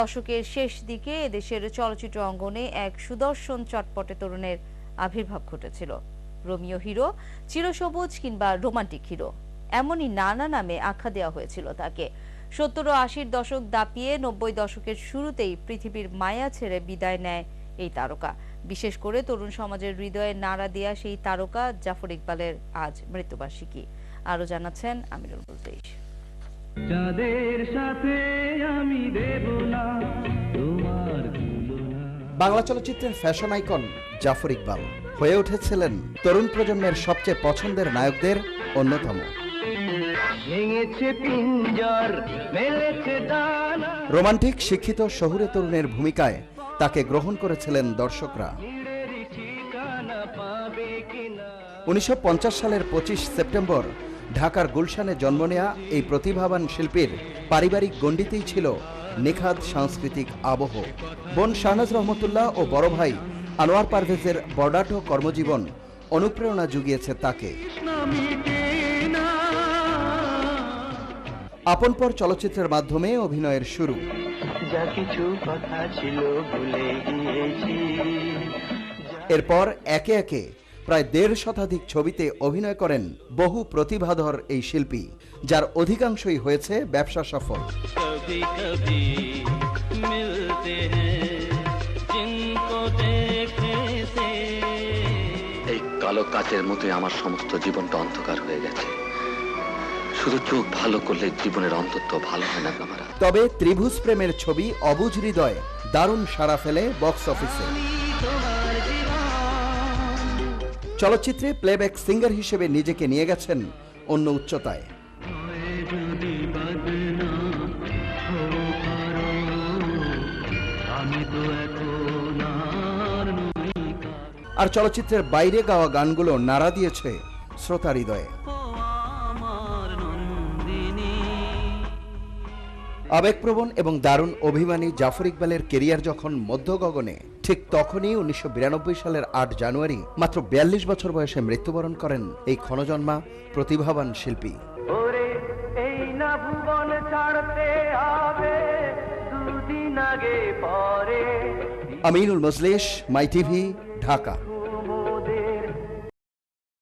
দশকের শেষ দিকে এদেশের চলচ্চিত্র অঙ্গনে এক সুদর্শন চটপটে তরুণের আবির্ভাব ঘটেছিল। রোমিও হিরো, চিরসবুজ কিংবা রোমান্টিক হিরো, এমনই নানা নামে আখ্যা দেওয়া হয়েছিল তাকে। 70 ও 80-র দশক দাপিয়ে 90 দশকের শুরুতেই পৃথিবীর মায়া ছেড়ে বিদায় নেয় এই তারকা। বিশেষ করে তরুণ সমাজের হৃদয়ে নাড়া দেয়া সেই তারকা জাফর ইকবালের আজ মৃত্যুবার্ষিকী। আরো জানাচ্ছেন আমিরুল মুজলিস। বাংলা চলচ্চিত্রের ফ্যাশন আইকন জাফর ইকবাল হয়ে উঠেছিলেন তরুণ প্রজন্মের সবচেয়ে পছন্দের নায়কদের অন্যতম। রোমান্টিক শিক্ষিত শহুরে তরুণের ভূমিকায় তাকে গ্রহণ করেছিলেন দর্শকরা। 1950 সালের 25 সেপ্টেম্বর ঢাকার গুলশানে জন্ম নেয়া এই প্রতিভাবান শিল্পীর পারিবারিক গণ্ডিতেই ছিল নিখাদ সাংস্কৃতিক আবহ। বোন শাহনাজ রহমতুল্লাহ ও বড় ভাই আনোয়ার পারভেজের বর্ডাঢ্য কর্মজীবন অনুপ্রেরণা জুগিয়েছে তাকে। আপনপর চলচ্চিত্রের মাধ্যমে অভিনয়ের শুরু। এরপর একে একে প্রায় 1.5 শতাধিক ছবিতে অভিনয় করেন বহু প্রতিভাধর এই শিল্পী, যার অধিকাংশই হয়েছে ব্যবসা সফল। এই কালো কাচের মতোই আমার সমস্ত জীবনটা অন্ধকার হয়ে গেছে। শুধু চোখ ভালো করলে জীবনের অন্তত ভালো হয় না আমার। তবে ত্রিভুজ প্রেমের ছবি অবুঝ হৃদয় দারুণ সাড়া ফেলে বক্স অফিসে। চলচ্চিত্রে প্লেব্যাক সিঙ্গার হিসেবে নিজেকে নিয়ে গেছেন অন্য উচ্চতায়। আর চলচ্চিত্রের বাইরে গাওয়া গানগুলো নাড়া দিয়েছে শ্রোতা হৃদয়ে। আবেগপ্রবণ এবং দারুণ অভিমানী জাফর ইকবালের কেরিয়ার যখন মধ্য গগনে, ঠিক তখনই 1992 সালের 8 জানুয়ারি মাত্র 42 বছর বয়সে মৃত্যুবরণ করেন এই ক্ষণজন্মা প্রতিভাবান শিল্পী। আমিরুল মুজলিস, মাই টিভি, ঢাকা।